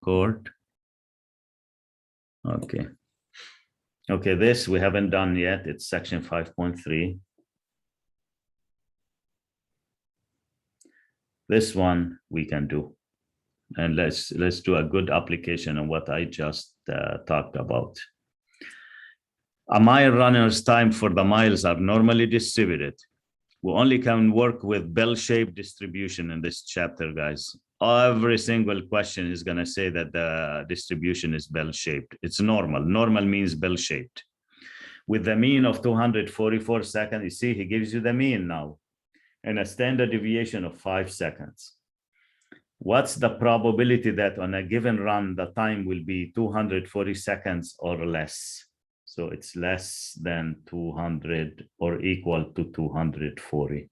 record. Okay. Okay, this we haven't done yet. It's section 5.3. This one we can do. And let's do a good application on what I just talked about. A mile runner's time for the miles are normally distributed. We only can work with bell-shaped distribution in this chapter, guys. Every single question is going to say that the distribution is bell-shaped. It's normal. Normal means bell-shaped. With the mean of 244 seconds, you see, he gives you the mean now, and a standard deviation of 5 seconds. What's the probability that on a given run, the time will be 240 seconds or less? So it's less than 200 or equal to 240.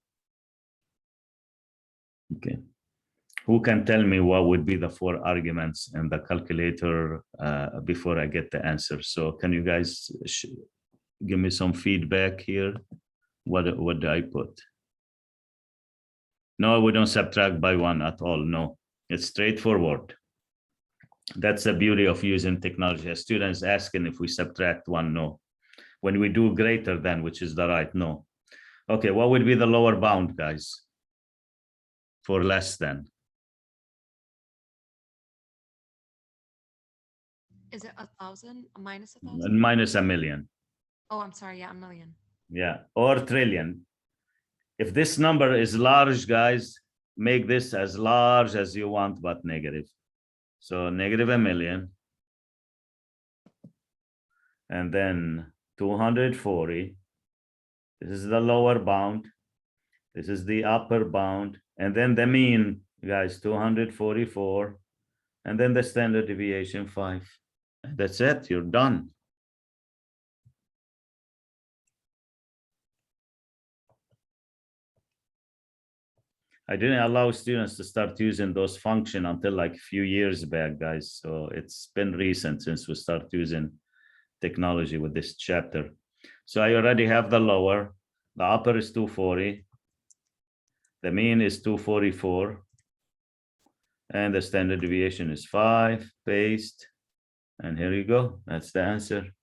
Okay. Who can tell me what would be the 4 arguments in the calculator before I get the answer? So can you guys give me some feedback here? What do I put? No, we don't subtract by 1 at all. No, it's straightforward. That's the beauty of using technology. A student's asking if we subtract 1, no. When we do greater than, which is the right, no. Okay, what would be the lower bound, guys, for less than? Is it 1,000? Minus 1,000? Minus 1,000,000. Oh, I'm sorry. Yeah, 1,000,000. Yeah, or trillion. If this number is large, guys, make this as large as you want, but negative. So negative 1,000,000. And then 240. This is the lower bound. This is the upper bound. And then the mean, guys, 244. And then the standard deviation 5. That's it. You're done. I didn't allow students to start using those functions until like a few years back, guys. So it's been recent since we start using technology with this chapter. So I already have the lower. The upper is 240. The mean is 244. And the standard deviation is 5. Paste. And here you go. That's the answer.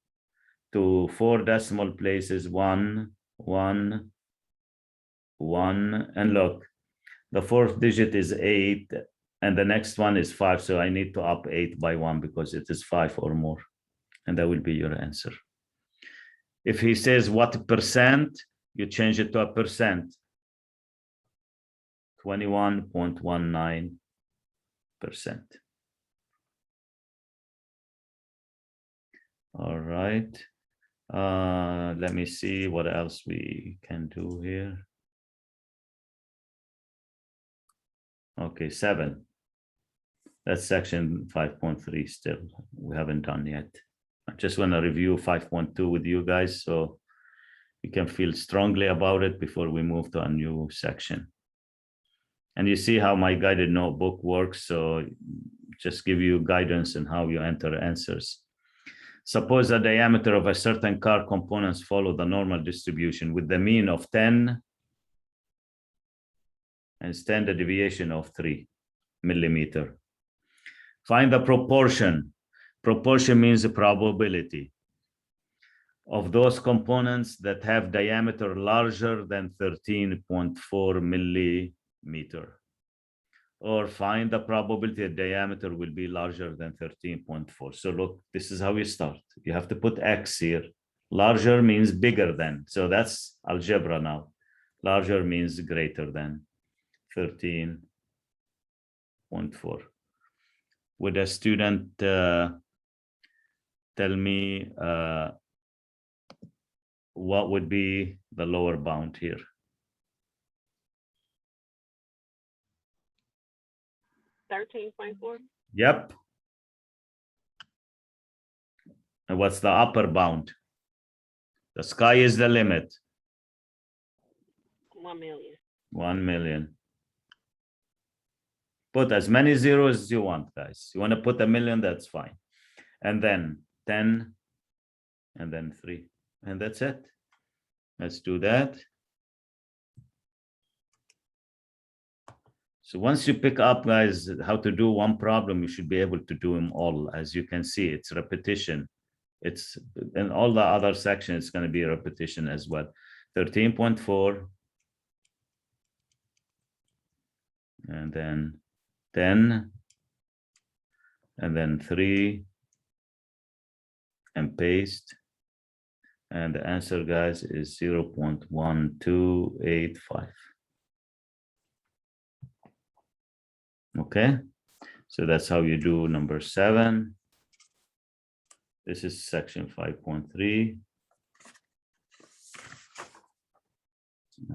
To 4 decimal places, 1, 1, 1. And look. The 4th digit is 8, and the next one is 5. So I need to up 8 by 1 because it is 5 or more. And that will be your answer. If he says what percent, you change it to a percent. 21.19%. All right. Let me see what else we can do here. Okay, 7. That's section 5.3 still. We haven't done yet. I just want to review 5.2 with you guys so you can feel strongly about it before we move to a new section. And you see how my guided notebook works. So just give you guidance on how you enter answers. Suppose the diameter of a certain car components follow the normal distribution with the mean of 10 and standard deviation of 3 millimeter. Find the proportion. Proportion means the probability of those components that have diameter larger than 13.4 millimeter. Or find the probability that diameter will be larger than 13.4. So look, this is how you start. You have to put X here. Larger means bigger than. So that's algebra now. Larger means greater than 13.4. Would a student tell me what would be the lower bound here? 13.4. Yep. And what's the upper bound? The sky is the limit. 1,000,000. 1,000,000. Put as many zeros as you want, guys. You want to put 1,000,000, that's fine. And then 10, and then 3. And that's it. Let's do that. So once you pick up, guys, how to do one problem, you should be able to do them all. As you can see, it's repetition. It's in all the other sections, it's going to be a repetition as well. 13.4. And then 10. And then 3. And paste. And the answer, guys, is 0.1285. Okay, so that's how you do number 7. This is section 5.3.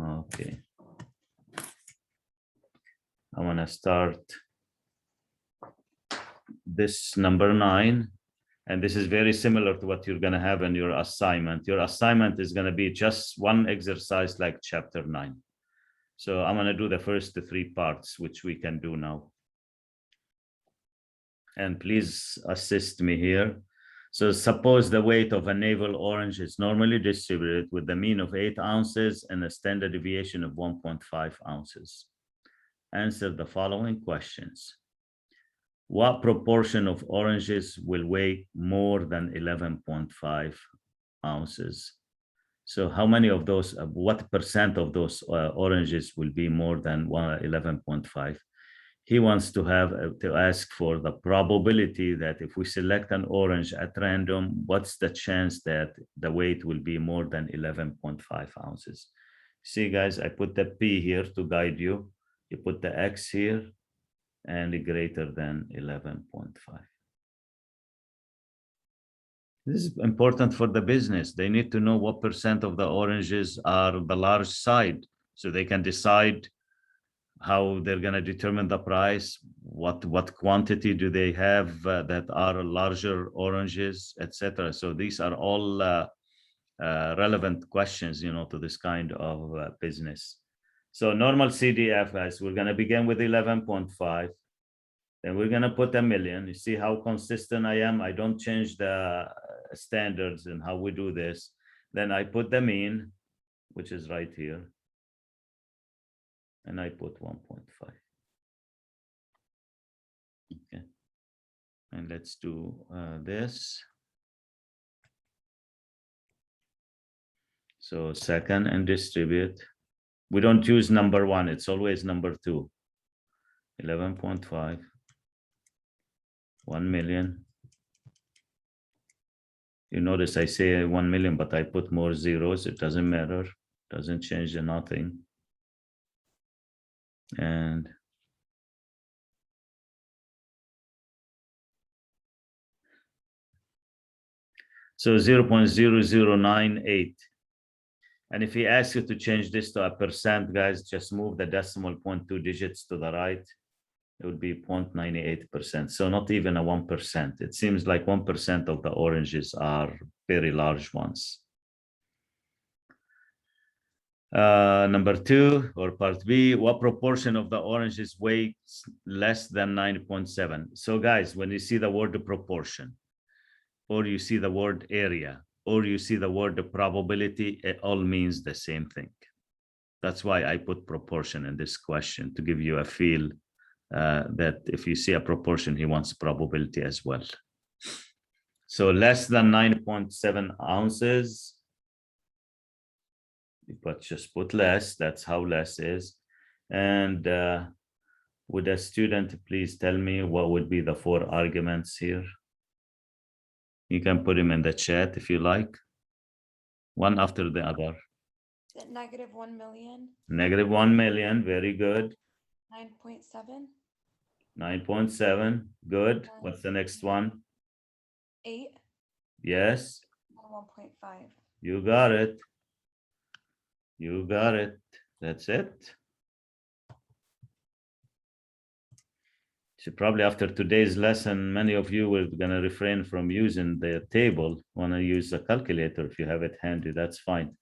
Okay. I want to start this number 9. And this is very similar to what you're going to have in your assignment. Your assignment is going to be just one exercise like chapter 9. So I'm going to do the first 3 parts, which we can do now. And please assist me here. So suppose the weight of a navel orange is normally distributed with the mean of 8 ounces and a standard deviation of 1.5 ounces. Answer the following questions. What proportion of oranges will weigh more than 11.5 ounces? So how many of those, what percent of those oranges will be more than 11.5? He wants to ask for the probability that if we select an orange at random, what's the chance that the weight will be more than 11.5 ounces? See, guys, I put the P here to guide you. You put the X here and greater than 11.5. This is important for the business. They need to know what percent of the oranges are the large side, so they can decide how they're going to determine the price, what quantity do they have that are larger oranges, etc. So these are all relevant questions, you know, to this kind of business. So normal CDF, guys, we're going to begin with 11.5. Then we're going to put a million. You see how consistent I am? I don't change the standards and how we do this. Then I put the mean, which is right here. And I put 1.5. Okay. And let's do this. So second and distribute. We don't use number 1. It's always number 2. 11.5. 1 million. You notice I say 1 million, but I put more zeros. It doesn't matter. Doesn't change nothing. And so 0.0098. And if he asks you to change this to a percent, guys, just move the decimal point 2 digits to the right. It would be 0.98%. So not even a 1%. It seems like 1% of the oranges are very large ones. Number 2, or part B, what proportion of the oranges weighs less than 9.7? So guys, when you see the word proportion, or you see the word area, or you see the word probability, it all means the same thing. That's why I put proportion in this question, to give you a feel that if you see a proportion, he wants probability as well. So less than 9.7 ounces. But just put less, that's how less is. And would a student please tell me what would be the 4 arguments here? You can put them in the chat if you like. One after the other. Negative 1 million. Negative 1 million, very good. 9.7. 9.7, good. What's the next one? 8. Yes. 1.5. You got it. You got it. That's it. So probably after today's lesson, many of you are going to refrain from using the table. Want to use a calculator if you have it handy, that's fine.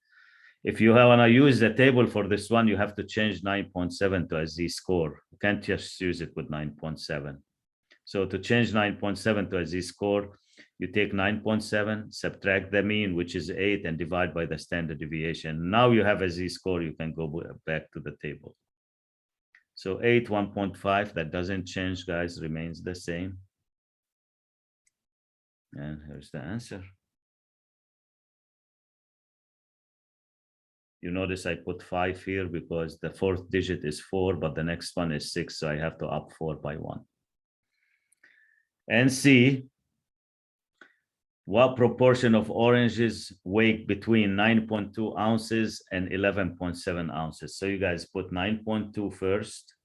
If you want to use the table for this one, you have to change 9.7 to a z-score. You can't just use it with 9.7. So to change 9.7 to a z-score, you take 9.7, subtract the mean, which is 8, and divide by the standard deviation. Now you have a z-score, you can go back to the table. So 8, 1.5, that doesn't change, guys, remains the same. And here's the answer. You notice I put 5 here because the fourth digit is 4, but the next one is 6, so I have to up 4 by 1. And C, what proportion of oranges weigh between 9.2 ounces and 11.7 ounces? So you guys put 9.2 first,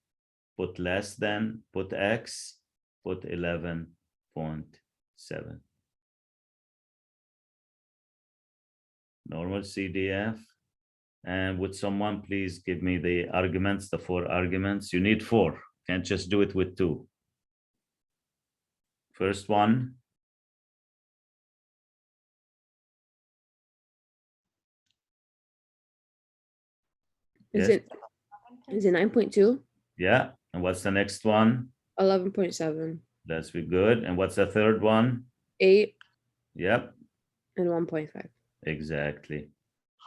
put less than, put X, put 11.7. Normal CDF. And would someone please give me the arguments, the 4 arguments? You need 4, can't just do it with 2. First one. Is Yes. it 9.2? Yeah, and what's the next one? 11.7. That's be good. And what's the third one? 8 Yep, and 1.5. exactly.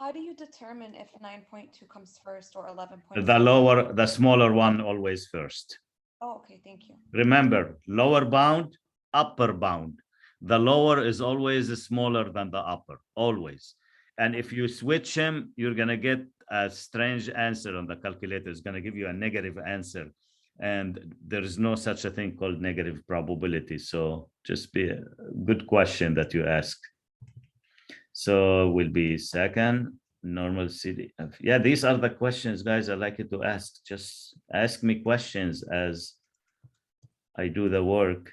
How do you determine if 9.2 comes first or 11.7? The smaller one always first. Oh, okay, thank you. Remember, lower bound, upper bound. The lower is always smaller than the upper, always. And if you switch them, you're gonna get a strange answer on the calculator. It's gonna give you a negative answer. And there is no such a thing called negative probability. So just be a good question that you ask. So will be second, normal CDF. Yeah, these are the questions, guys, I like you to ask. Just ask me questions as I do the work,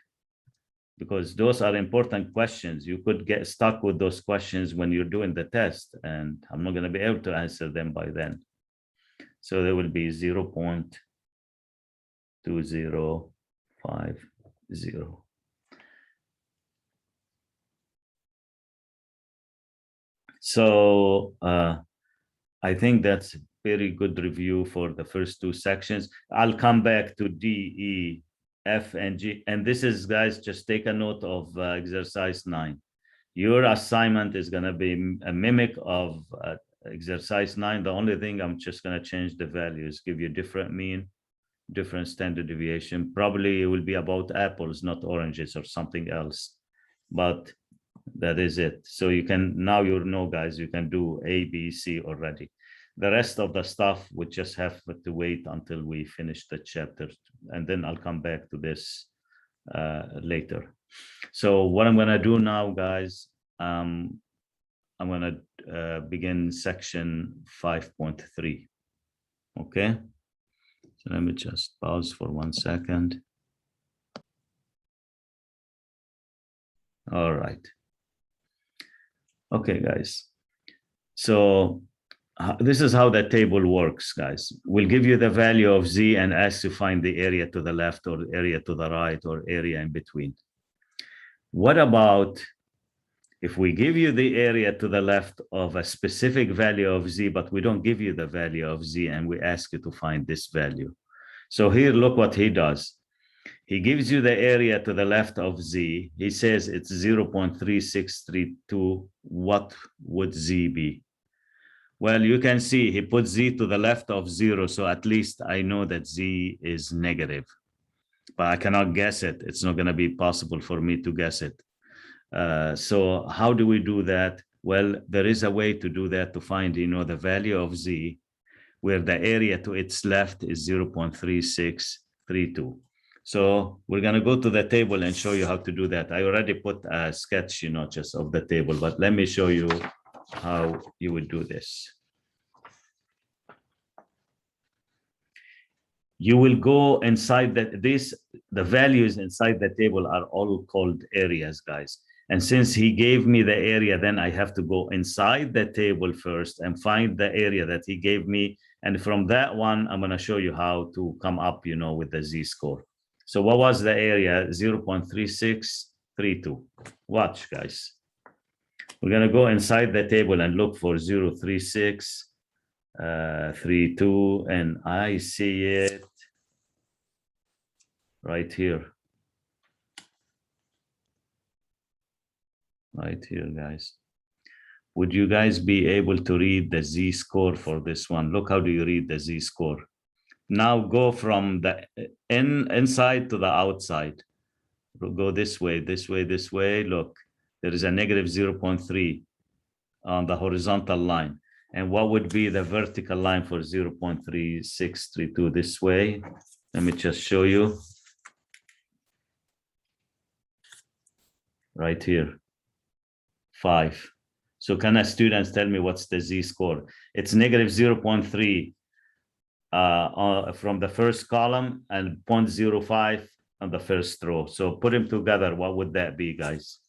because those are important questions. You could get stuck with those questions when you're doing the test, and I'm not going to be able to answer them by then. So there will be 0.2050. So I think that's a very good review for the first 2 sections. I'll come back to D, E, F, and G. And this is, guys, just take a note of exercise 9. Your assignment is going to be a mimic of exercise 9. The only thing I'm just going to change the values, give you different mean, different standard deviation. Probably it will be about apples, not oranges or something else. But that is it. So you can, now you know, guys, you can do A, B, C already. The rest of the stuff we just have to wait until we finish the chapter, and then I'll come back to this later. So what I'm gonna do now, guys, I'm gonna begin section 5.3. Okay, so let me just pause for 1 second. All right. Okay, guys. So this is how the table works, guys. We'll give you the value of Z and ask to find the area to the left or area to the right or area in between. What about if we give you the area to the left of a specific value of Z, but we don't give you the value of Z and we ask you to find this value? So here, look what he does. He gives you the area to the left of Z. He says it's 0.3632. What would Z be? Well, you can see he put Z to the left of 0. So at least I know that Z is negative, but I cannot guess it. It's not going to be possible for me to guess it. So how do we do that? Well, there is a way to do that, to find, the value of Z, where the area to its left is 0.3632. So we're going to go to the table and show you how to do that. I already put a sketch, just of the table, but let me show you how you would do this. You will go inside the values inside the table are all called areas, guys. And since he gave me the area, then I have to go inside the table first and find the area that he gave me. And from that one, I'm going to show you how to come up, with the Z-score. So what was the area? 0.3632. Watch, guys. We're going to go inside the table and look for 0.3632, and I see it right here. Right here, guys. Would you guys be able to read the Z-score for this one? Look, how do you read the Z-score? Now go from the inside to the outside. Go this way, this way, this way. Look, there is a negative 0.3 on the horizontal line. And what would be the vertical line for 0.3632 this way? Let me just show you. Right here, 5. So can a student tell me what's the z-score? It's negative 0.3 from the first column and 0.05 on the first row. So put them together, what would that be, guys?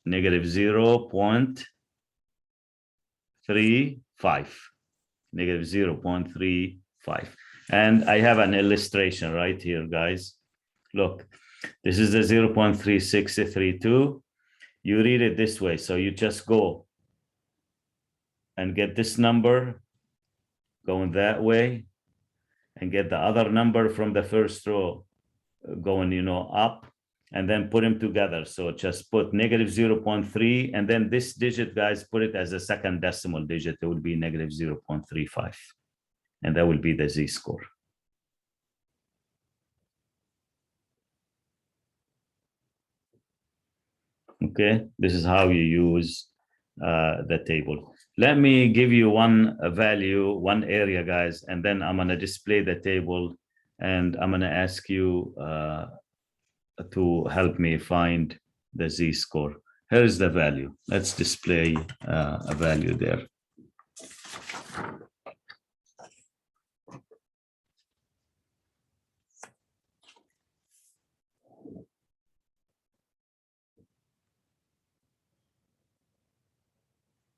Negative 0.35. Negative 0.35. And I have an illustration right here, guys. Look, this is the 0.3632. You read it this way. So you just go and get this number going that way and get the other number from the first row going, up, and then put them together. So just put negative 0.3, and then this digit, guys, put it as a second decimal digit. It would be negative 0.35. And that will be the z-score. Okay, this is how you use the table. Let me give you one value, one area, guys, and then I'm going to display the table, and I'm going to ask you to help me find the z-score. Here's the value. Let's display a value there.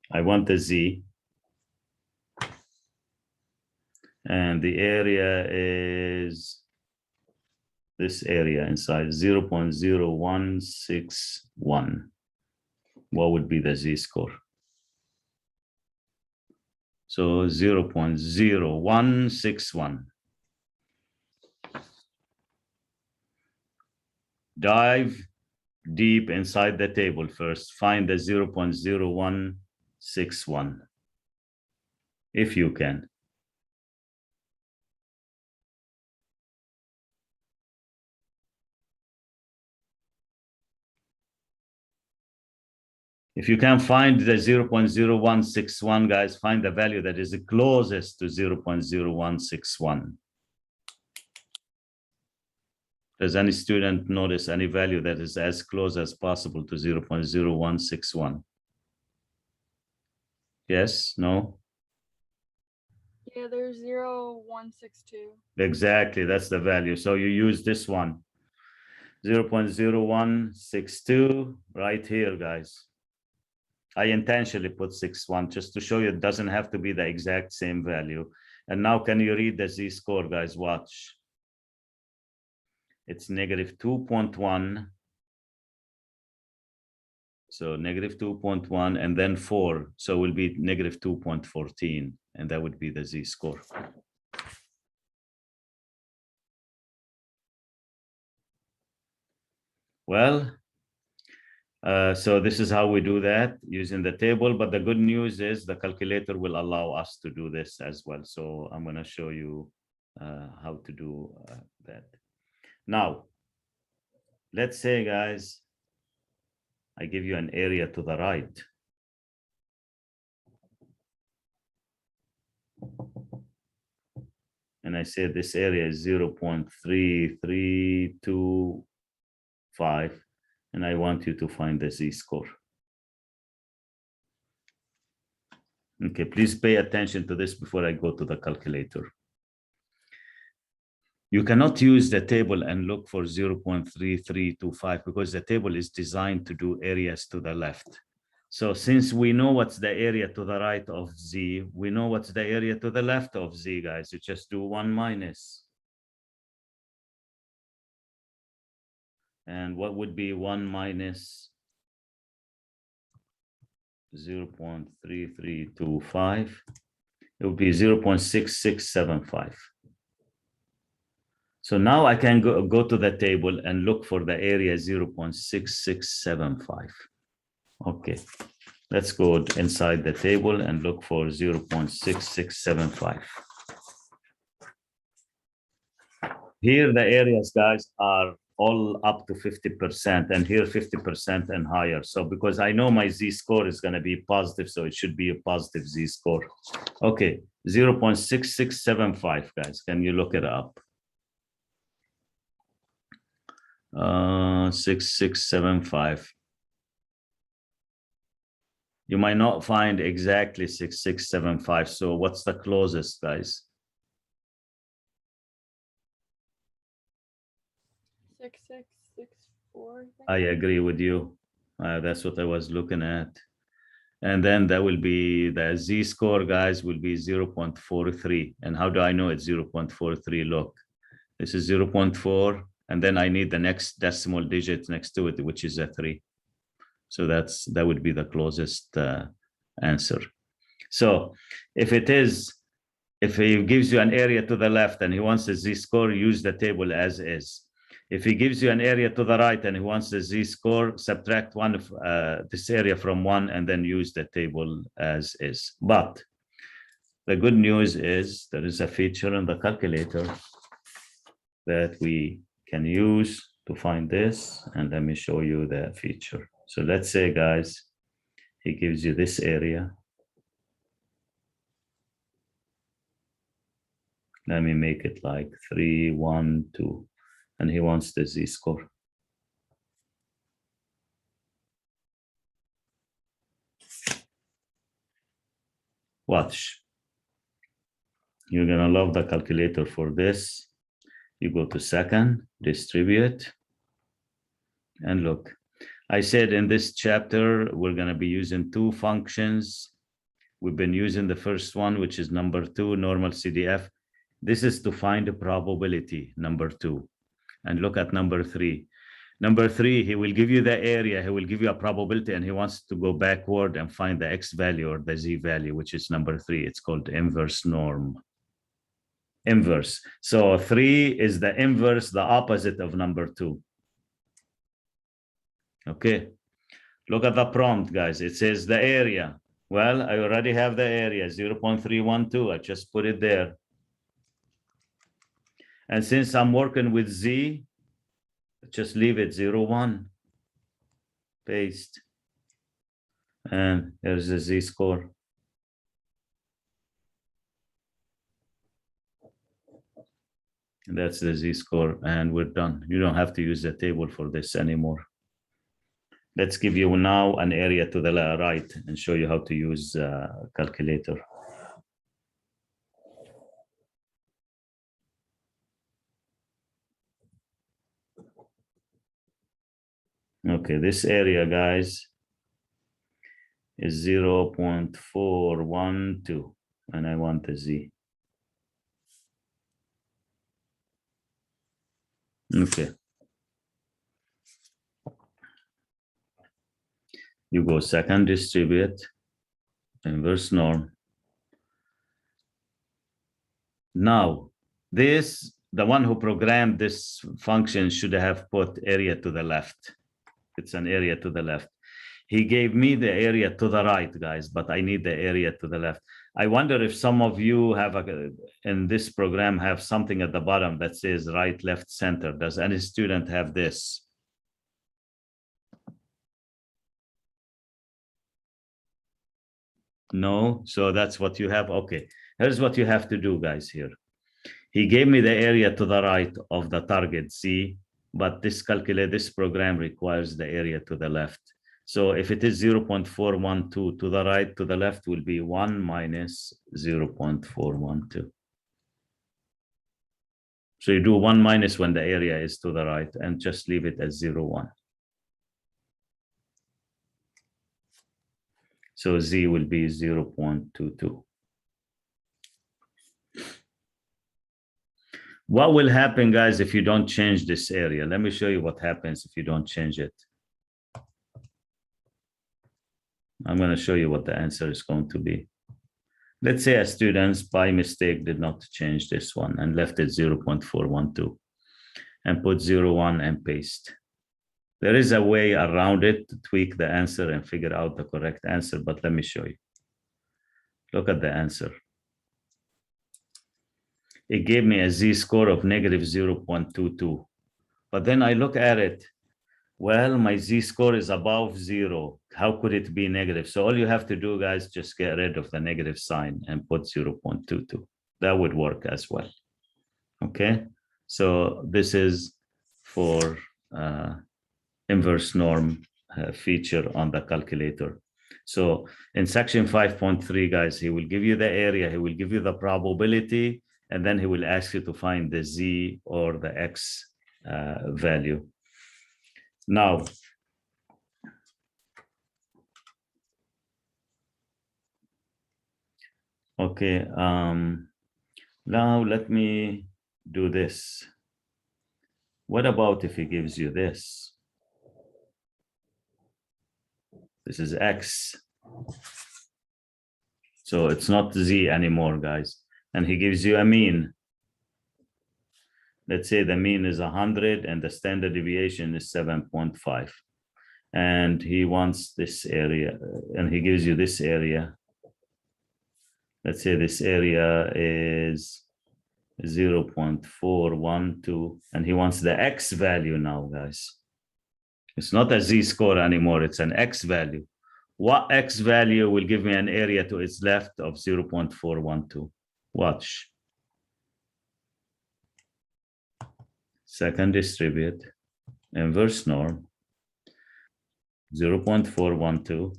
I want the z, and the area is this area inside 0.0161. What would be the z-score? So 0.0161. Dive deep inside the table first. Find the 0.0161, if you can. If you can find the 0.0161, guys, find the value that is the closest to 0.0161. Does any student notice any value that is as close as possible to 0.0161? Yes, no? Yeah, there's 0.162. Exactly, that's the value. So you use this one, 0.0162 right here, guys. I intentionally put 61 just to show you it doesn't have to be the exact same value. And now can you read the z-score, guys? Watch. It's negative 2.1. So negative 2.1 and then 4. So it will be negative 2.14. And that would be the z-score. Well, so this is how we do that using the table. But the good news is the calculator will allow us to do this as well. So I'm going to show you how to do that. Now, let's say, guys, I give you an area to the right. And I say this area is 0.3325. And I want you to find the z-score. Okay, please pay attention to this before I go to the calculator. You cannot use the table and look for 0.3325 because the table is designed to do areas to the left. So since we know what's the area to the right of z, we know what's the area to the left of z, guys. You just do 1 minus. And what would be 1 minus 0.3325? It would be 0.6675. So now I can go to the table and look for the area 0.6675. Okay, let's go inside the table and look for 0.6675. Here, the areas, guys, are all up to 50%, and here 50% and higher. So because I know my z-score is going to be positive, so it should be a positive z-score. Okay, 0.6675, guys. Can you look it up? 6675. You might not find exactly 6675. So what's the closest, guys? 6664. I agree with you. That's what I was looking at. And then that will be the z-score, guys, will be 0.43. And how do I know it's 0.43? Look, this is 0.4. And then I need the next decimal digit next to it, which is a 3. So that would be the closest answer. So if he gives you an area to the left and he wants a z-score, use the table as is. If he gives you an area to the right and he wants the z-score, subtract one of this area from 1 and then use the table as is. But the good news is there is a feature in the calculator that we can use to find this. And let me show you the feature. So let's say, guys, he gives you this area. Let me make it like 3, 1, 2. And he wants the z-score. Watch. You're gonna love the calculator for this. You go to second, distribute, and look. I said in this chapter, we're gonna be using 2 functions. We've been using the first one, which is number 2, normal CDF. This is to find a probability, number 2. And look at number 3. Number 3, he will give you the area, he will give you a probability, and he wants to go backward and find the x value or the z value, which is number 3. It's called inverse norm. Inverse. So 3 is the inverse, the opposite of number 2. Okay. Look at the prompt, guys. It says the area. Well, I already have the area, 0.312. I just put it there. And since I'm working with z, just leave it 0.1. Paste. And here's the z-score. That's the z-score, and we're done. You don't have to use the table for this anymore. Let's give you now an area to the right and show you how to use calculator. Okay, this area, guys, is 0.412, and I want the z. Okay. You go second, distribute, inverse norm. Now, the one who programmed this function should have put area to the left. It's an area to the left. He gave me the area to the right, guys, but I need the area to the left. I wonder if some of you have in this program have something at the bottom that says right, left, center. Does any student have this? No, so that's what you have. Okay, here's what you have to do, guys, here. He gave me the area to the right of the target C, but this program requires the area to the left. So if it is 0.412 to the right, to the left will be 1 minus 0.412. So you do 1 minus when the area is to the right and just leave it as 0.1. So Z will be 0.22. What will happen, guys, if you don't change this area? Let me show you what happens if you don't change it. I'm going to show you what the answer is going to be. Let's say a student by mistake did not change this one and left it 0.412 and put 0.1 and paste. There is a way around it to tweak the answer and figure out the correct answer, but let me show you. Look at the answer. it gave me a z-score of negative 0.22. But then I look at it, well, my z-score is above 0. How could it be negative? So all you have to do, guys, just get rid of the negative sign and put 0.22. That would work as well. Okay, so this is for inverse norm feature on the calculator. So in section 5.3, guys, he will give you the area, he will give you the probability, and then he will ask you to find the z or the x value. Now, okay, now let me do this. What about if he gives you this? This is x. So it's not z anymore, guys. And he gives you a mean. Let's say the mean is 100 and the standard deviation is 7.5. And he wants this area, and he gives you this area. Let's say this area is 0.412, and he wants the x value now, guys. It's not a z-score anymore, it's an x value. What x value will give me an area to its left of 0.412? Watch. Second distribute, inverse norm, 0.412.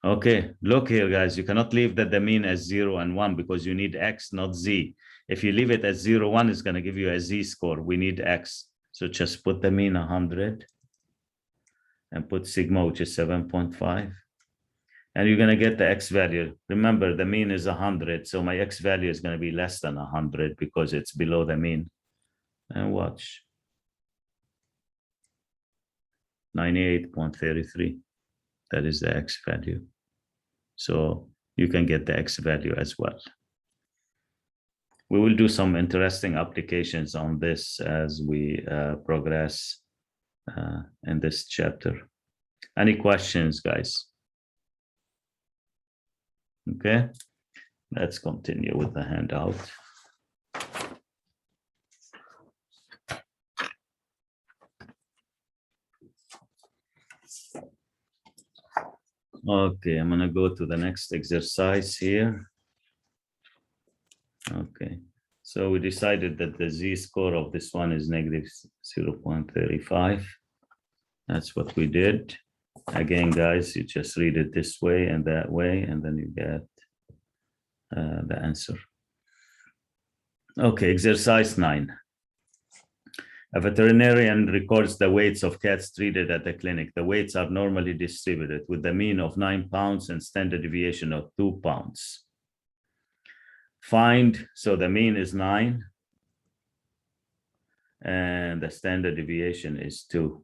Okay, look here, guys, you cannot leave that the mean as 0 and 1 because you need x, not z. If you leave it as 0, 1, it's going to give you a z-score. We need x. So just put the mean 100 and put sigma, which is 7.5. And you're going to get the x value. Remember, the mean is 100. So my x value is going to be less than 100 because it's below the mean. And watch. 98.33. That is the x value. So you can get the x value as well. We will do some interesting applications on this as we progress in this chapter. Any questions, guys? Okay, let's continue with the handout. Okay, I'm gonna go to the next exercise here. Okay, so we decided that the z-score of this one is negative 0.35. That's what we did. Again, guys, you just read it this way and that way, and then you get the answer. Okay, exercise 9. A veterinarian records the weights of cats treated at the clinic. The weights are normally distributed with the mean of 9 pounds and standard deviation of 2 pounds. Find, so the mean is 9 and the standard deviation is 2.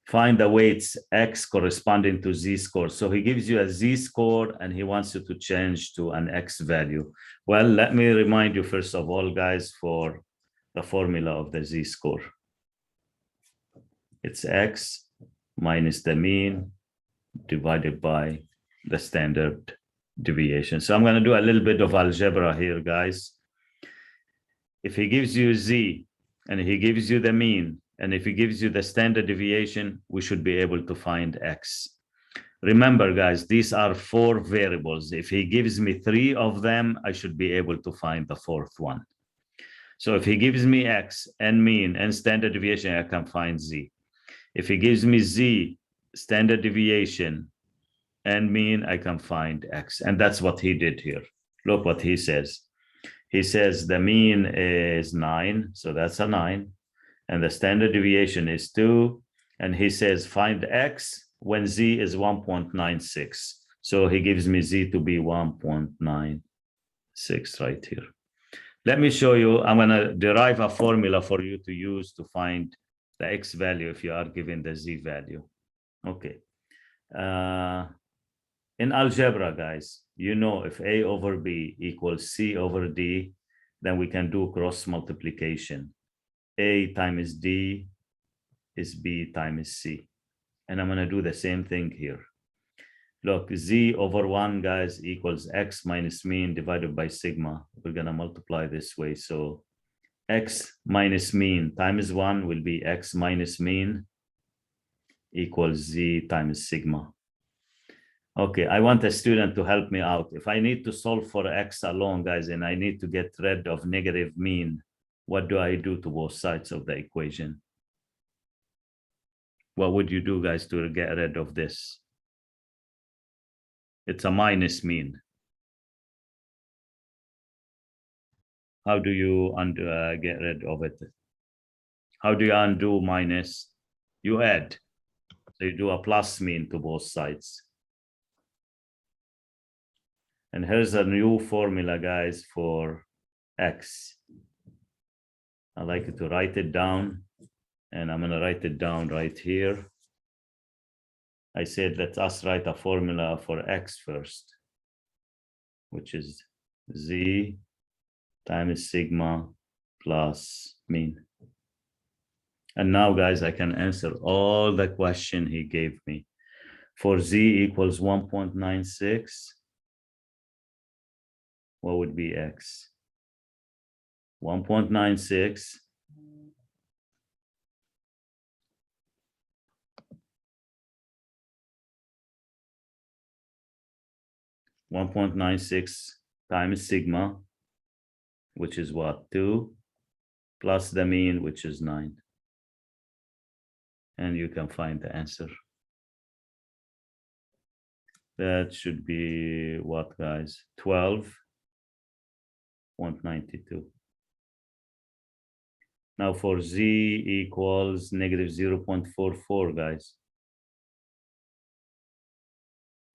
Find the weights x corresponding to z-score. So he gives you a z-score and he wants you to change to an x value. Well, let me remind you first of all, guys, for the formula of the z-score. It's x minus the mean divided by the standard deviation. So I'm going to do a little bit of algebra here, guys. If he gives you z and he gives you the mean, and if he gives you the standard deviation, we should be able to find x. Remember, guys, these are 4 variables. If he gives me 3 of them, I should be able to find the 4th one. So if he gives me x and mean and standard deviation, I can find z. If he gives me z, standard deviation, and mean, I can find x. And that's what he did here. Look what he says. He says the mean is 9, so that's a 9. And the standard deviation is 2. And he says, find x when z is 1.96. So he gives me z to be 1.96 right here. Let me show you. I'm going to derive a formula for you to use to find the x value if you are given the z value. Okay. In algebra, guys, you know if a over b equals c over d, then we can do cross multiplication. A times D is B times C. And I'm going to do the same thing here. Look, Z over 1, guys, equals X minus mean divided by sigma. We're going to multiply this way. So X minus mean times 1 will be X minus mean equals Z times sigma. Okay, I want a student to help me out. If I need to solve for X alone, guys, and I need to get rid of negative mean, what do I do to both sides of the equation? What would you do, guys, to get rid of this? It's a minus mean. How do you get rid of it? How do you undo minus? You add. So you do a plus mean to both sides. And here's a new formula, guys, for X. I like to write it down, and I'm going to write it down right here. I said, let us write a formula for X first, which is Z times sigma plus mean. And now, guys, I can answer all the question he gave me. For Z equals 1.96, what would be X? 1.96 1.96 times sigma, which is what, 2, plus the mean, which is 9. And you can find the answer. That should be what, guys? 12.92. Now for Z equals negative 0.44, guys.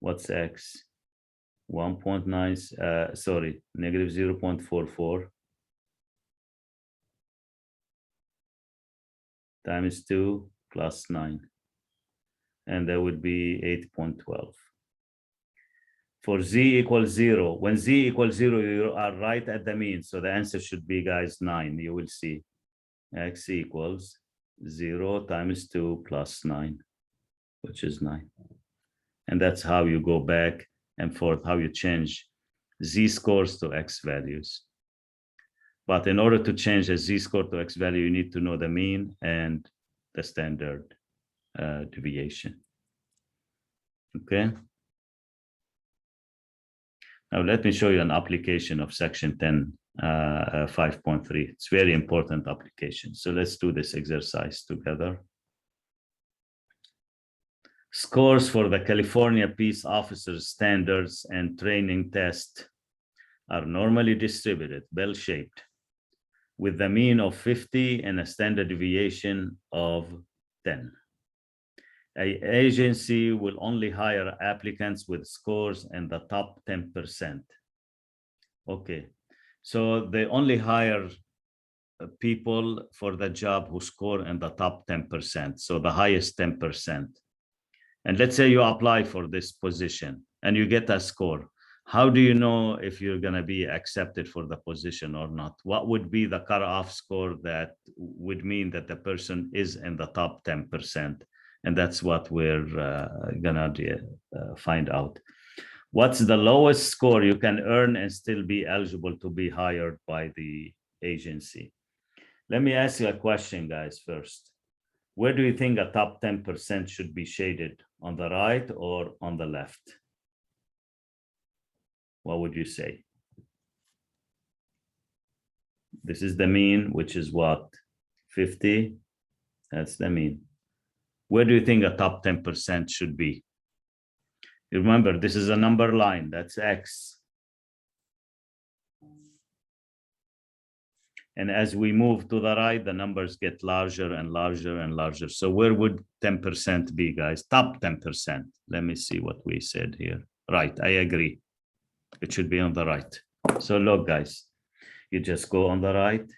What's X? 1.9, sorry, negative 0.44 times 2 plus 9. And that would be 8.12. For Z equals 0, when Z equals 0, you are right at the mean. So the answer should be, guys, 9. You will see X equals 0 times 2 plus 9, which is 9. And that's how you go back and forth, how you change Z scores to X values. But in order to change a Z score to X value, you need to know the mean and the standard deviation. Okay. Now let me show you an application of section 10, 5.3. It's very important application. So let's do this exercise together. Scores for the California Peace Officers Standards and Training Test are normally distributed, bell-shaped, with the mean of 50 and a standard deviation of 10. An agency will only hire applicants with scores in the top 10%. Okay, so they only hire people for the job who score in the top 10%, so the highest 10%. And let's say you apply for this position and you get a score. How do you know if you're going to be accepted for the position or not? What would be the cutoff score that would mean that the person is in the top 10%? And that's what we're going to find out. What's the lowest score you can earn and still be eligible to be hired by the agency? Let me ask you a question, guys, first. Where do you think a top 10% should be shaded? On the right or on the left? What would you say? This is the mean, which is what? 50. That's the mean. Where do you think a top 10% should be? You remember, this is a number line. That's X. And as we move to the right, the numbers get larger and larger and larger. So where would 10% be, guys? Top 10%. Let me see what we said here. Right, I agree. It should be on the right. So look, guys, you just go on the right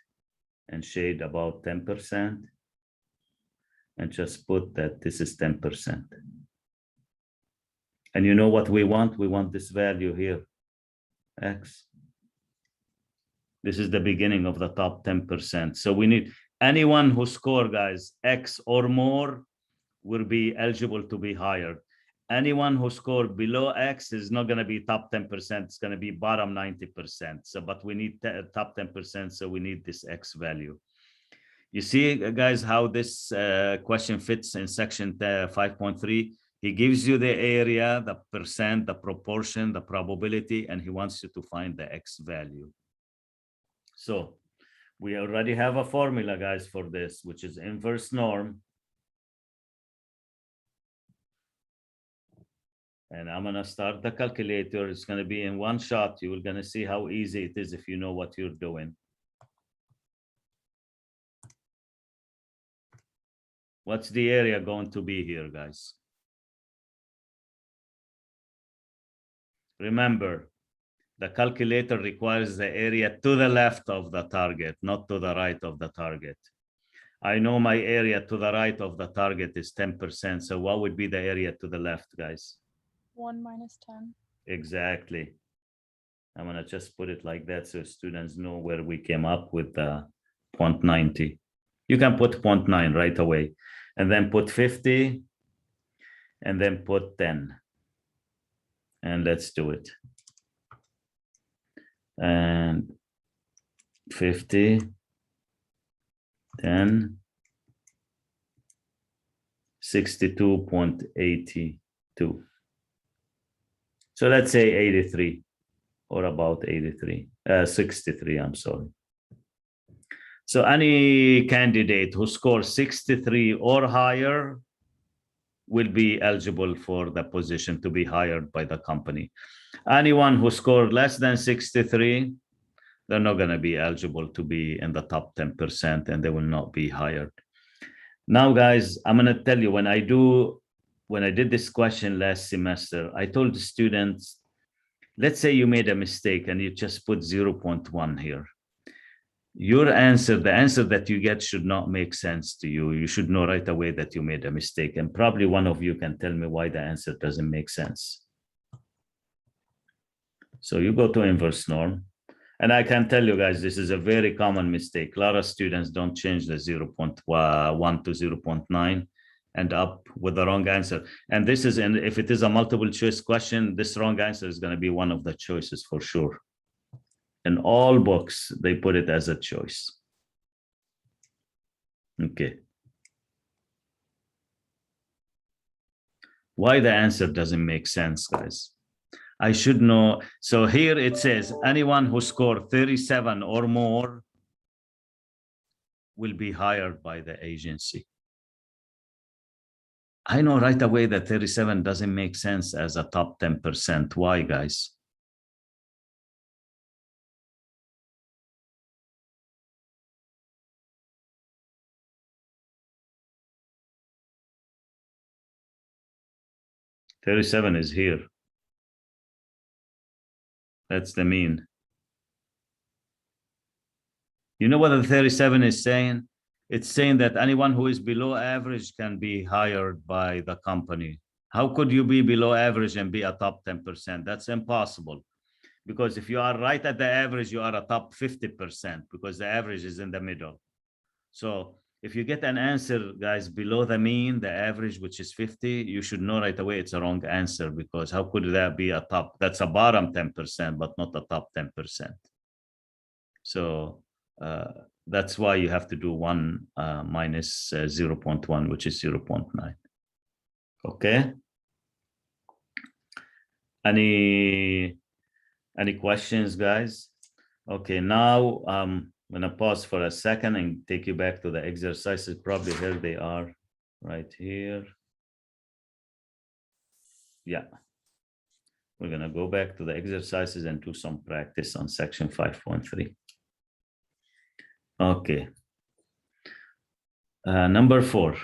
and shade about 10% and just put that this is 10%. And you know what we want? We want this value here, X. This is the beginning of the top 10%. So we need anyone who score, guys, X or more will be eligible to be hired. anyone who scored below X is not going to be top 10%. It's going to be bottom 90%. So, but we need top 10%. So we need this X value. You see, guys, how this question fits in section 5.3. He gives you the area, the percent, the proportion, the probability, and he wants you to find the X value. So we already have a formula, guys, for this, which is inverse norm. And I'm going to start the calculator. It's going to be in one shot. You're going to see how easy it is if you know what you're doing. What's the area going to be here, guys? Remember, the calculator requires the area to the left of the target, not to the right of the target. I know my area to the right of the target is 10%. So what would be the area to the left, guys? 1 minus 10. Exactly. I'm going to just put it like that so students know where we came up with the 0.90. You can put 0.9 right away, and then put 50, and then put 10. And let's do it. And 50, 10, 62.82. So let's say 83, or about 83, 63, I'm sorry. So any candidate who scores 63 or higher will be eligible for the position to be hired by the company. Anyone who scored less than 63, they're not going to be eligible to be in the top 10%, and they will not be hired. Now, guys, I'm going to tell you, when I did this question last semester, I told the students, let's say you made a mistake and you just put 0.1 here. Your answer, the answer that you get should not make sense to you. You should know right away that you made a mistake. And probably one of you can tell me why the answer doesn't make sense. So you go to inverse norm. And I can tell you guys, this is a very common mistake. A lot of students don't change the 0.1 to 0.9 and up with the wrong answer. And this is, and if it is a multiple choice question, this wrong answer is going to be one of the choices for sure. In all books, they put it as a choice. Okay. Why the answer doesn't make sense, guys? I should know. So here it says, anyone who scored 37 or more will be hired by the agency. I know right away that 37 doesn't make sense as a top 10%. Why, guys? $37 is here. That's the mean. You know what the 37 is saying? It's saying that anyone who is below average can be hired by the company. How could you be below average and be a top 10%? That's impossible. Because if you are right at the average, you are a top 50%, because the average is in the middle. So if you get an answer, guys, below the mean, the average, which is 50, you should know right away it's a wrong answer, because how could that be a top? That's a bottom 10%, but not a top 10%. So that's why you have to do 1 minus 0.1, which is 0.9. Okay. Any questions, guys? Okay, now I'm gonna pause for a second and take you back to the exercises. Probably here they are, right here. Yeah. We're gonna go back to the exercises and do some practice on section 5.3. Okay. Number 4.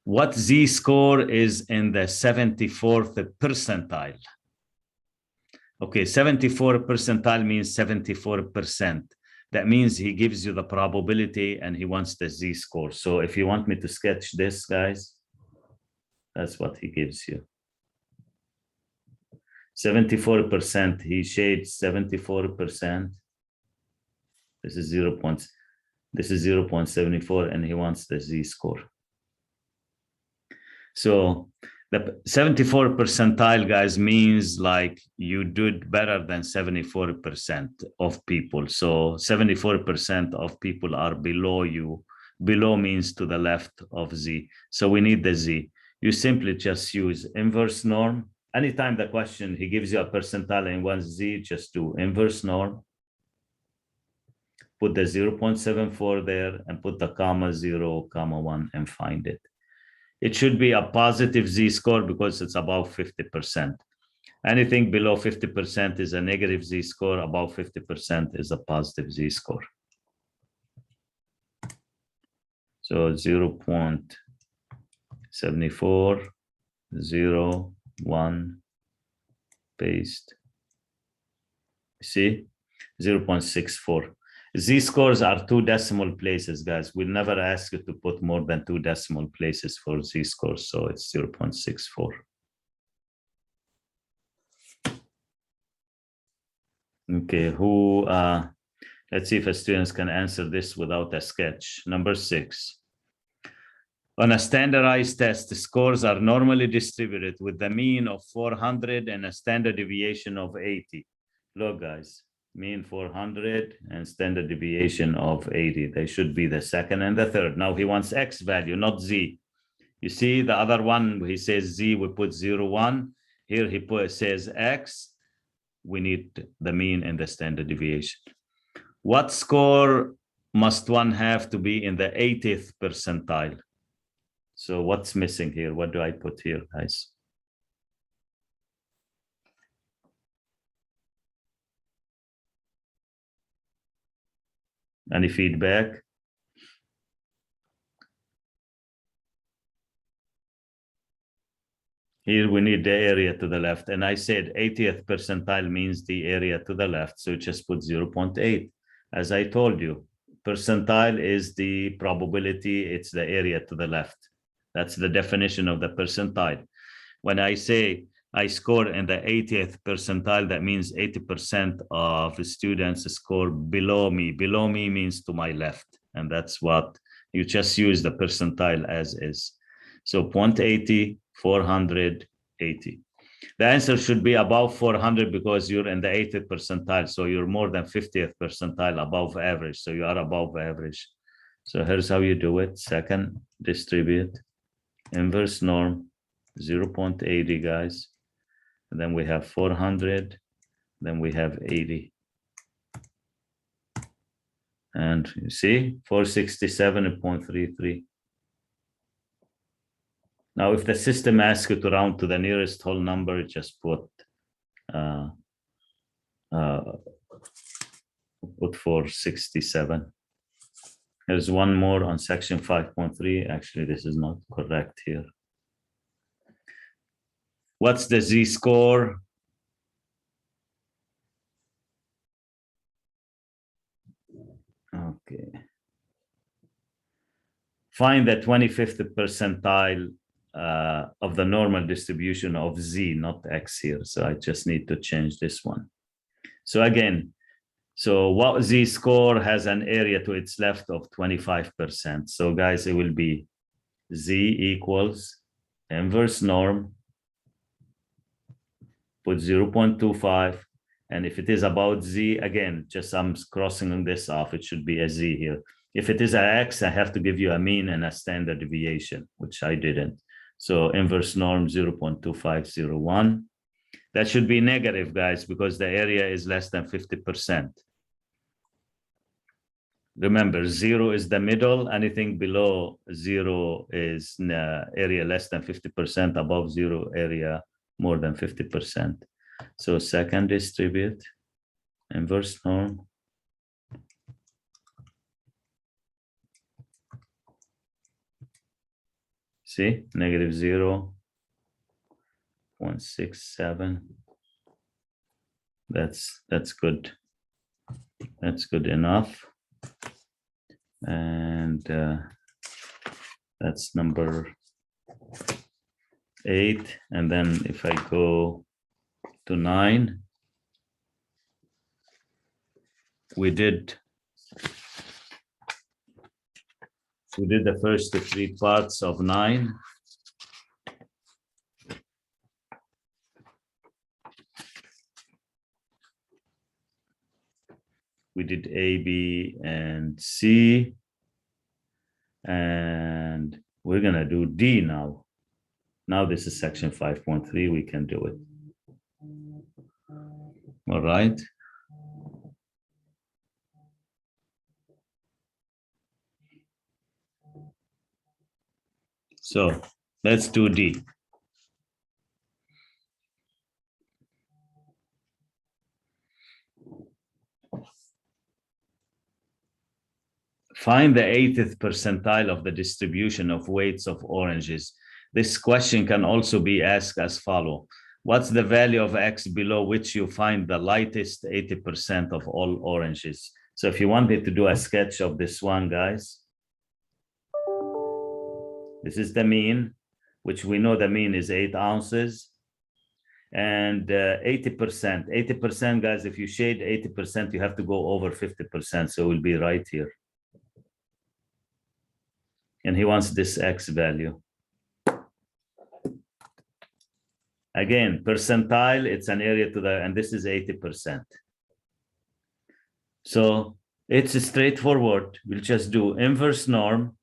What Z-score is in the 74th percentile? Okay, 74 percentile means 74%. That means he gives you the probability and he wants the Z-score. So if you want me to sketch this, guys, that's what he gives you. 74%, he shades 74%. This is 0.74, and he wants the Z-score. So The 74 percentile, guys, means like you did better than 74% of people. So 74% of people are below you. Below means to the left of Z. So we need the Z. You simply just use inverse norm. Anytime the question, he gives you a percentile and wants Z, just do inverse norm. Put the 0.74 there and put the comma 0, comma 1 and find it. It should be a positive Z-score because it's above 50%. Anything below 50% is a negative Z-score. Above 50% is a positive Z-score. So 0.74, 0, 1, paste. See, 0.64. Z-scores are 2 decimal places, guys. We'll never ask you to put more than 2 decimal places for Z-scores, so it's 0.64. Okay, let's see if the students can answer this without a sketch. Number 6. On a standardized test, the scores are normally distributed with the mean of 400 and a standard deviation of 80. Look, guys. Mean 400 and standard deviation of 80. They should be the second and the third. Now he wants X value, not Z. You see the other one, he says Z, we put 0, 1. Here he says X. We need the mean and the standard deviation. What score must one have to be in the 80th percentile? So what's missing here? What do I put here, guys? Any feedback? Here we need the area to the left. And I said 80th percentile means the area to the left. So just put 0.8. As I told you, percentile is the probability, it's the area to the left. That's the definition of the percentile. When I say I score in the 80th percentile, that means 80% of the students score below me. Below me means to my left. And that's what you just use the percentile as is. So 0.80, 480. The answer should be above 400 because you're in the 80th percentile. So you're more than 50th percentile above average. So you are above average. So here's how you do it. Second, distribute, inverse norm, 0.80, guys. And then we have 400, then we have 80. And you see, 467.33. Now, if the system asks you to round to the nearest whole number, just put 467. There's one more on section 5.3. Actually, this is not correct here. What's the Z-score? Okay. Find the 25th percentile of the normal distribution of Z, not X here. So I just need to change this one. So again, so what Z-score has an area to its left of 25%. So guys, it will be Z equals inverse norm, put 0.25. And if it is about Z, again, just I'm crossing this off. It should be a Z here. If it is an X, I have to give you a mean and a standard deviation, which I didn't. So inverse norm 0.2501. That should be negative, guys, because the area is less than 50%. Remember, 0 is the middle. Anything below 0 is area less than 50%, above 0 area more than 50%. So second, distribute, inverse norm. See, negative 0.67. That's good. That's good enough. And that's number 8. And then if I go to 9, we did the first 3 parts of 9. We did A, B, and C. And we're gonna do D now. Now this is section 5.3, we can do it. All right. So let's do D. Find the 80th percentile of the distribution of weights of oranges. This question can also be asked as follows. What's the value of X below which you find the lightest 80% of all oranges? So if you wanted to do a sketch of this one, guys, this is the mean, which we know the mean is 8 ounces. And 80%, guys, if you shade 80%, you have to go over 50%. So it will be right here. And he wants this X value. Again, percentile, it's an area to the, and this is 80%. So it's straightforward. We'll just do inverse norm.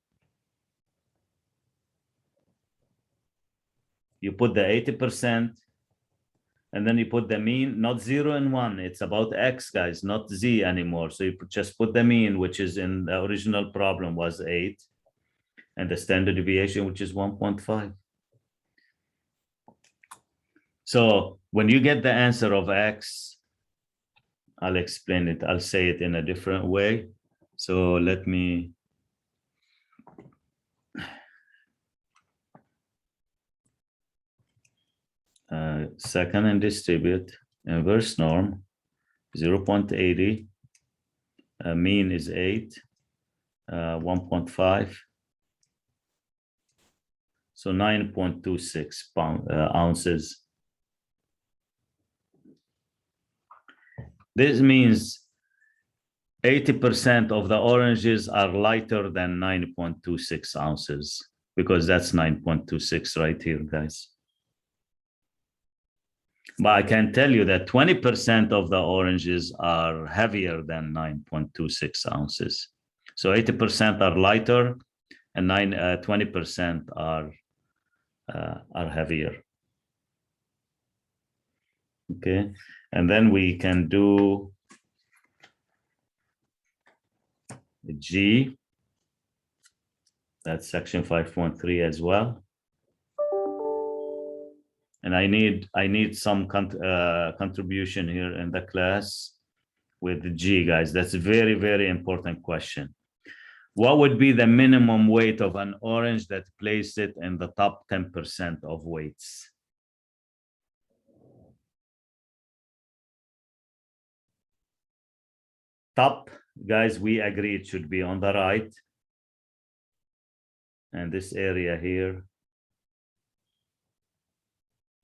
You put the 80%, and then you put the mean, not 0 and 1. It's about X, guys, not Z anymore. So you just put the mean, which is in the original problem was 8, and the standard deviation, which is 1.5. So when you get the answer of X, I'll explain it. I'll say it in a different way. So let me. Second and distribute, inverse norm, 0.80, mean is 8, 1.5, so 9.26 ounces. This means 80% of the oranges are lighter than 9.26 ounces, because that's 9.26 right here, guys. But I can tell you that 20% of the oranges are heavier than 9.26 ounces. So 80% are lighter, and 20% are heavier. Okay, and then we can do G. That's section 5.3 as well. And I need some contribution here in the class with G, guys. That's a very, very important question. What would be the minimum weight of an orange that placed it in the top 10% of weights? Top, guys, we agree it should be on the right. And this area here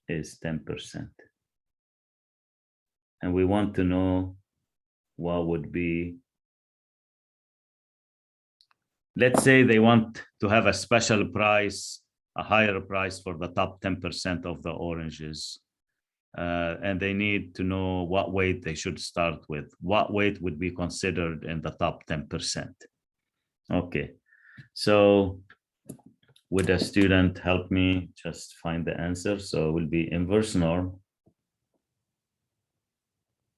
is 10%. And we want to know what would be, let's say they want to have a special price, a higher price for the top 10% of the oranges. And they need to know what weight they should start with. What weight would be considered in the top 10%? Okay, so would a student help me just find the answer? So it will be inverse norm.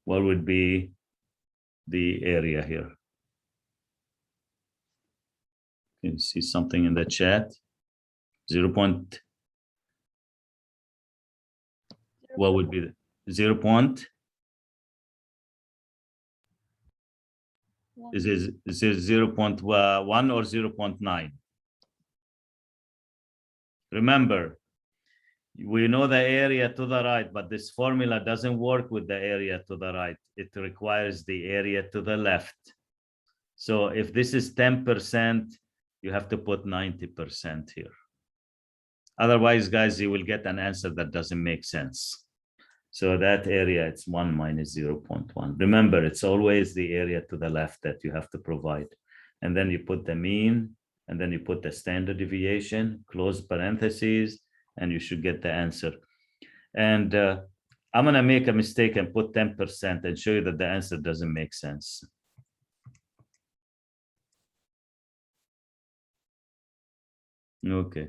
What would be the area here? Can you see something in the chat? 0. What would be the 0 point? Is it 0.1 or 0.9? Remember, we know the area to the right, but this formula doesn't work with the area to the right. It requires the area to the left. So if this is 10%, you have to put 90% here. Otherwise, guys, you will get an answer that doesn't make sense. So that area, it's 1 minus 0.1. Remember, it's always the area to the left that you have to provide. And then you put the mean, and then you put the standard deviation, close parentheses, and you should get the answer. And I'm gonna make a mistake and put 10% and show you that the answer doesn't make sense. Okay.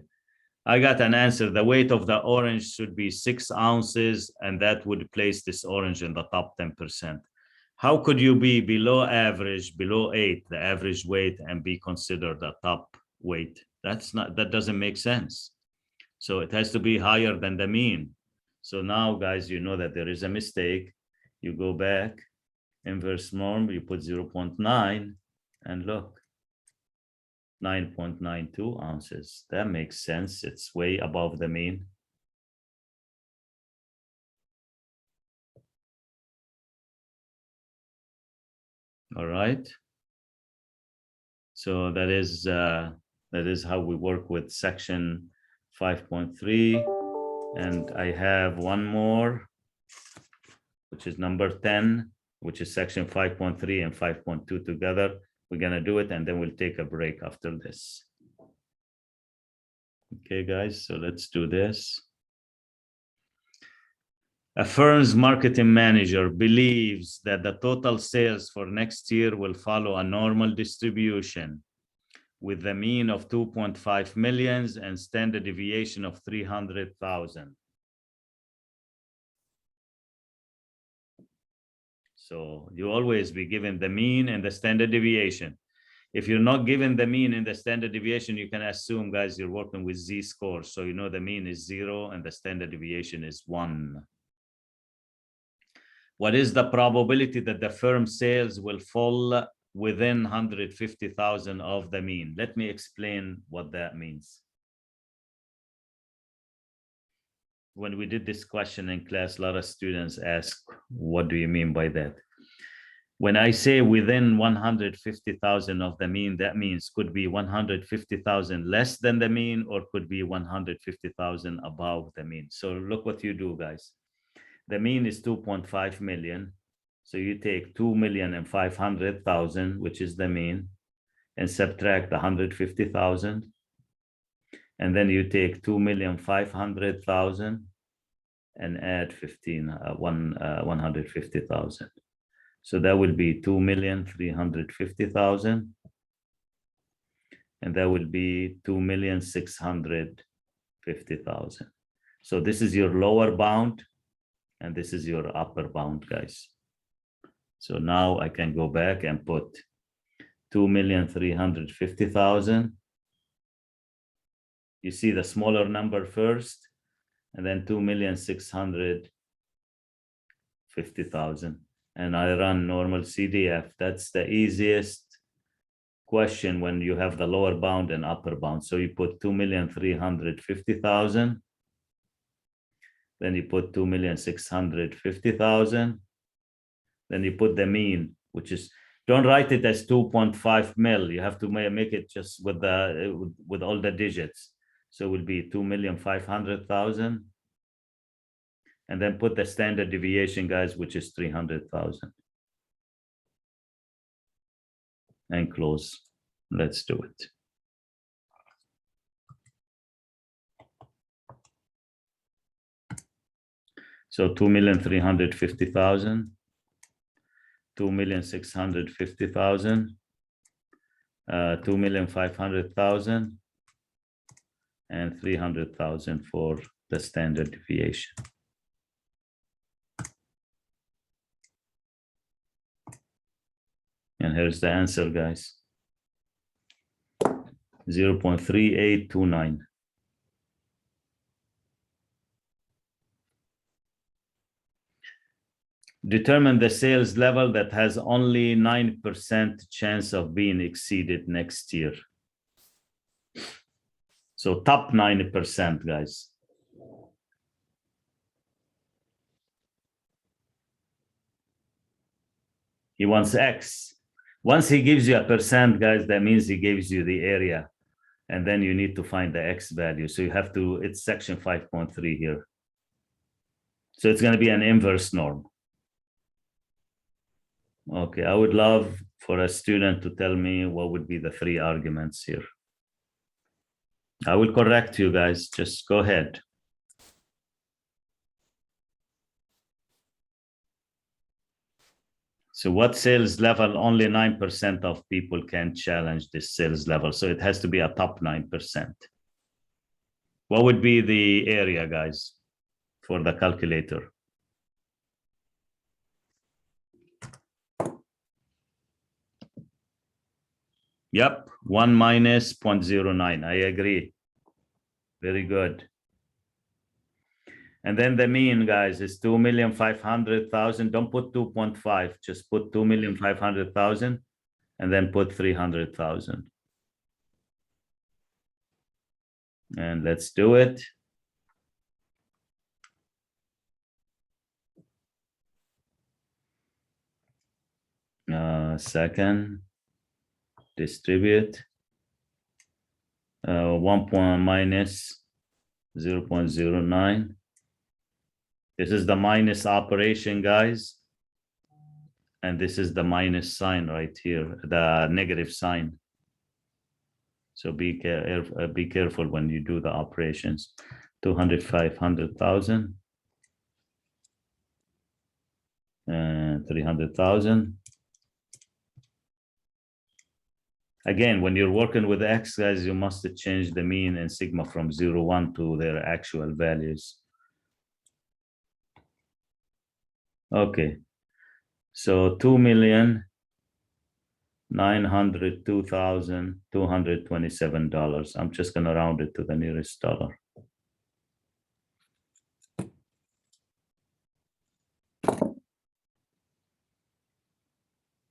I got an answer. The weight of the orange should be 6 ounces, and that would place this orange in the top 10%. How could you be below average, below 8, the average weight, and be considered a top weight? That doesn't make sense. So it has to be higher than the mean. So now, guys, you know that there is a mistake. You go back, inverse norm, you put 0.9, and look, 9.92 ounces. That makes sense. It's way above the mean. All right. So that is how we work with section 5.3. And I have one more, which is number 10, which is section 5.3 and 5.2 together. We're gonna do it, and then we'll take a break after this. Okay, guys, so let's do this. A firm's marketing manager believes that the total sales for next year will follow a normal distribution with the mean of 2.5 million and standard deviation of 300,000. So you always be given the mean and the standard deviation. If you're not given the mean and the standard deviation, you can assume, guys, you're working with z-scores. So you know the mean is 0 and the standard deviation is 1. What is the probability that the firm sales will fall within 150,000 of the mean? Let me explain what that means. When we did this question in class, a lot of students ask, what do you mean by that? When I say within 150,000 of the mean, that means could be 150,000 less than the mean, or could be 150,000 above the mean. So look what you do, guys. The mean is 2.5 million. So you take 2,500,000, which is the mean, and subtract 150,000. And then you take 2,500,000 and add 150,000. So that will be 2,350,000. And that will be 2,650,000. So this is your lower bound, and this is your upper bound, guys. So now I can go back and put 2,350,000. You see the smaller number first, and then 2,650,000. And I run normal CDF. That's the easiest question when you have the lower bound and upper bound. So you put 2,350,000. Then you put 2,650,000. Then you put the mean, which is, don't write it as 2.5 mil. You have to make it just with all the digits. So it will be 2,500,000. And then put the standard deviation, guys, which is 300,000. And close. Let's do it. So 2,350,000, 2,650,000, 2,500,000, and 300,000 for the standard deviation. And here's the answer, guys. 0.3829. Determine the sales level that has only 9% chance of being exceeded next year. So top 90%, guys. He wants X. Once he gives you a percent, guys, that means he gives you the area. And then you need to find the X value. So you have to, it's section 5.3 here. So it's going to be an inverse norm. Okay, I would love for a student to tell me what would be the 3 arguments here. I will correct you guys, just go ahead. So what sales level? Only 9% of people can challenge this sales level. So it has to be a top 9%. What would be the area, guys, for the calculator? Yep, 1 minus 0.09. I agree. Very good. And then the mean, guys, is 2,500,000. Don't put 2.5, just put 2,500,000 and then put 300,000. And let's do it. Second, distribute. 1 minus 0.09. This is the minus operation, guys. And this is the minus sign right here, the negative sign. So be careful when you do the operations. 500,000 and 300,000. Again, when you're working with X, guys, you must change the mean and sigma from 0, 1 to their actual values. Okay, so 2,902,227. I'm just gonna round it to the nearest dollar.